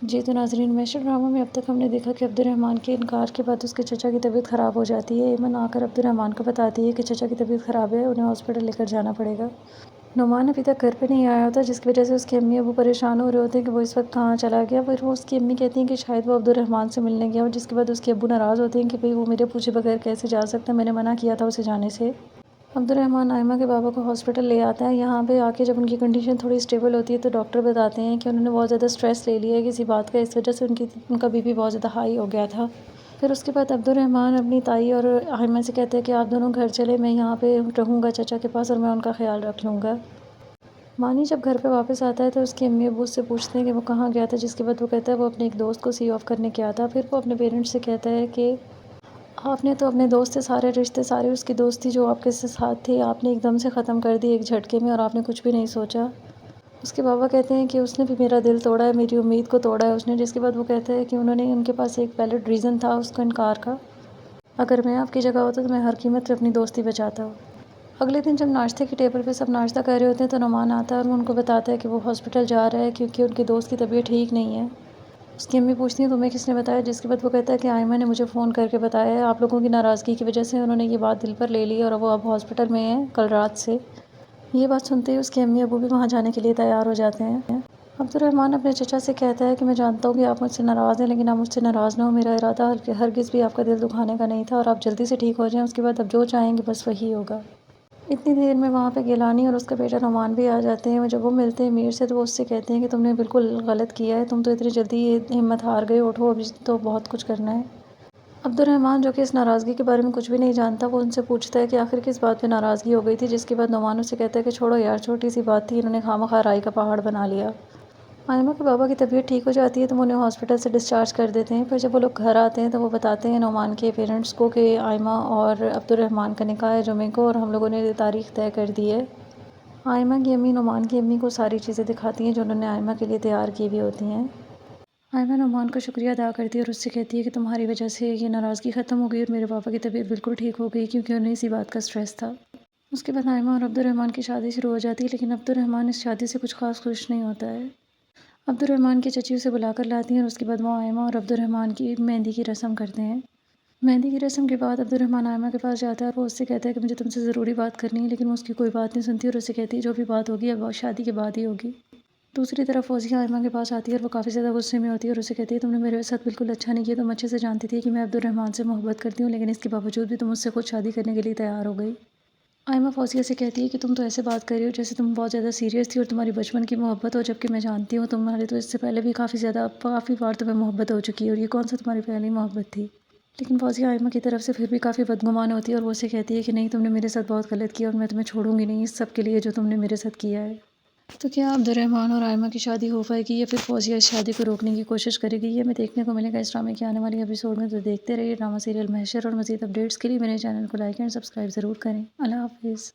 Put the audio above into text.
جی تو ناظرین، محشر ڈرامہ میں اب تک ہم نے دیکھا کہ عبدالرحمن کے انکار کے بعد اس کے چچا کی طبیعت خراب ہو جاتی ہے۔ ایمن آ کر عبدالرحمن کو بتاتی ہے کہ چچا کی طبیعت خراب ہے، انہیں ہاسپٹل لے کر جانا پڑے گا۔ نعمان ابھی تک گھر پہ نہیں آیا ہوتا، جس کی وجہ سے اس کے امی ابو پریشان ہو رہے ہوتے ہیں کہ وہ اس وقت کہاں چلا گیا۔ پھر وہ اس کی امی کہتی ہیں کہ شاید وہ عبدالرحمن سے ملنے گیا ہو، جس کے بعد اس کے ابو ناراض ہوتے ہیں کہ بھئی وہ میرے پوچھے بغیر کیسے جا سکتا ہے، میں نے منع کیا تھا اسے جانے سے۔ عبدالرحمن آئمہ کے بابا کو ہاسپٹل لے آتا ہے۔ یہاں پہ آ کے جب ان کی کنڈیشن تھوڑی اسٹیبل ہوتی ہے تو ڈاکٹر بتاتے ہیں کہ انہوں نے بہت زیادہ اسٹریس لے لیا ہے کسی بات کا، اس وجہ سے ان کا بی پی بہت زیادہ ہائی ہو گیا تھا۔ پھر اس کے بعد عبدالرحمن اپنی تائی اور آئمہ سے کہتے ہیں کہ آپ دونوں گھر چلے، میں یہاں پہ رہوں گا چچا کے پاس اور میں ان کا خیال رکھ لوں گا۔ مانی جب گھر پہ واپس آتا ہے تو اس کے امی ابو اس سے پوچھتے ہیں کہ وہ کہاں گیا تھا، جس کے بعد وہ کہتا ہے وہ اپنے ایک دوست کو سی آف کرنے گیا تھا۔ پھر وہ اپنے پیرنٹس سے کہتا ہے کہ آپ نے تو اپنے دوست سے سارے رشتے، ساری اس کی دوستی جو آپ کے ساتھ تھی، آپ نے ایک دم سے ختم کر دی ایک جھٹکے میں، اور آپ نے کچھ بھی نہیں سوچا۔ اس کے بابا کہتے ہیں کہ اس نے بھی میرا دل توڑا ہے، میری امید کو توڑا ہے اس نے، جس کے بعد وہ کہتا ہے کہ ان کے پاس ایک ویلڈ ریزن تھا اس کا انکار کا، اگر میں آپ کی جگہ ہوتا تو میں ہر قیمت پہ اپنی دوستی بچاتا ہوں۔ اگلے دن جب ناشتے کی ٹیبل پہ سب ناشتہ کر رہے ہوتے ہیں تو نعمان آتا ہے اور وہ ان کو بتاتا ہے کہ وہ ہاسپٹل جا رہا ہے کیونکہ ان کے دوست کی طبیعت ٹھیک نہیں ہے۔ اس کی امی پوچھتی ہیں تمہیں کس نے بتایا، جس کے بعد وہ کہتا ہے کہ آئمہ نے مجھے فون کر کے بتایا ہے، آپ لوگوں کی ناراضگی کی وجہ سے انہوں نے یہ بات دل پر لے لی اور وہ اب ہاسپٹل میں ہیں کل رات سے۔ یہ بات سنتے ہی اس کے امی ابو بھی وہاں جانے کے لیے تیار ہو جاتے ہیں۔ عبدالرحمن اپنے چچا سے کہتا ہے کہ میں جانتا ہوں کہ آپ مجھ سے ناراض ہیں، لیکن آپ مجھ سے ناراض نہ ہو، میرا ارادہ ہرگز بھی آپ کا دل دکھانے کا نہیں تھا، اور آپ جلدی سے ٹھیک ہو جائیں، اس کے بعد اب جو چاہیں گے بس وہی ہوگا۔ اتنی دیر میں وہاں پہ گیلانی اور اس کا بیٹا نعمان بھی آ جاتے ہیں۔ جب وہ ملتے ہیں میر سے تو وہ اس سے کہتے ہیں کہ تم نے بالکل غلط کیا ہے، تم تو اتنی جلدی ہمت ہار گئے، اٹھو ابھی تو بہت کچھ کرنا ہے۔ عبدالرحمن جو کہ اس ناراضگی کے بارے میں کچھ بھی نہیں جانتا، وہ ان سے پوچھتا ہے کہ آخر کس بات پہ ناراضگی ہو گئی تھی، جس کے بعد نعمان اس سے کہتا ہے کہ چھوڑو یار، چھوٹی سی بات تھی، انہوں نے خواہ رائی کا پہاڑ بنا لیا۔ آئمہ کے بابا کی طبیعت ٹھیک ہو جاتی ہے تو وہ انہیں ہاسپٹل سے ڈسچارج کر دیتے ہیں۔ پھر جب وہ لوگ گھر آتے ہیں تو وہ بتاتے ہیں نعمان کے پیرنٹس کو کہ آئمہ اور عبدالرحمن کا نکاح ہے جمعے کو، اور ہم لوگوں نے تاریخ طے کر دی ہے۔ آئمہ کی امی نعمان کی امی کو ساری چیزیں دکھاتی ہیں جو انہوں نے آئمہ کے لیے تیار کی ہوئی ہوتی ہیں۔ آئمہ نعمان کا شکریہ ادا کرتی ہے اور اس سے کہتی ہے کہ تمہاری وجہ سے یہ ناراضگی ختم ہو گئی اور میرے پاپا کی طبیعت بالکل ٹھیک ہو گئی، کیونکہ انہیں اسی بات کا اسٹریس تھا۔ اس کے بعد آئمہ اور عبدالرحمن کی شادی شروع ہو جاتی ہے، لیکن عبدالرحمن اس شادی سے کچھ خاص خوش نہیں ہوتا ہے۔ عبدالرحمن کی چچی اسے بلا کر لاتی ہیں اور اس کے بعد وہ آئمہ اور عبدالرحمن کی مہندی کی رسم کرتے ہیں۔ مہندی کی رسم کے بعد عبدالرحمن آئمہ کے پاس جاتا ہے اور وہ اس سے کہتا ہے کہ مجھے تم سے ضروری بات کرنی ہے، لیکن وہ اس کی کوئی بات نہیں سنتی اور اسے کہتی ہے جو بھی بات ہوگی اب شادی کے بعد ہی ہوگی۔ دوسری طرف فوزیہ آئمہ کے پاس آتی ہے اور وہ کافی زیادہ غصے میں ہوتی ہے اور اسے کہتی ہے تم نے میرے ساتھ بالکل اچھا نہیں کیا، تم اچھے سے جانتی تھی کہ میں عبدالرحمن سے محبت کرتی ہوں، لیکن اس کے باوجود بھی تم مجھ سے خود شادی کرنے کے لیے تیار ہو گئی۔ آئمہ فوزیہ سے کہتی ہے کہ تم تو ایسے بات کر رہی ہو جیسے تم بہت زیادہ سیریس تھی اور تمہاری بچپن کی محبت ہو، جبکہ میں جانتی ہوں تمہارے تو اس سے پہلے بھی کافی بار تمہیں محبت ہو چکی ہے، اور یہ کون سا تمہاری پہلی محبت تھی۔ لیکن فوزیہ آئمہ کی طرف سے پھر بھی کافی بدگمان ہوتی ہے اور وہ اسے کہتی ہے کہ نہیں، تم نے میرے ساتھ بہت غلط کیا اور میں تمہیں چھوڑوں گی نہیں اس سب کے لیے جو تم نے میرے ساتھ کیا ہے۔ تو کیا عبدالرحمن اور آئمہ کی شادی ہو پائے گی یا پھر فوزیہ اس شادی کو روکنے کی کوشش کرے گی، یہ ہمیں دیکھنے کو ملے گا اس ڈرامے کے آنے والی ایپیسوڈ میں۔ تو دیکھتے رہیے ڈرامہ سیریل محشر، اور مزید اپڈیٹس کے لیے میرے چینل کو لائک اینڈ سبسکرائب ضرور کریں۔ اللہ حافظ۔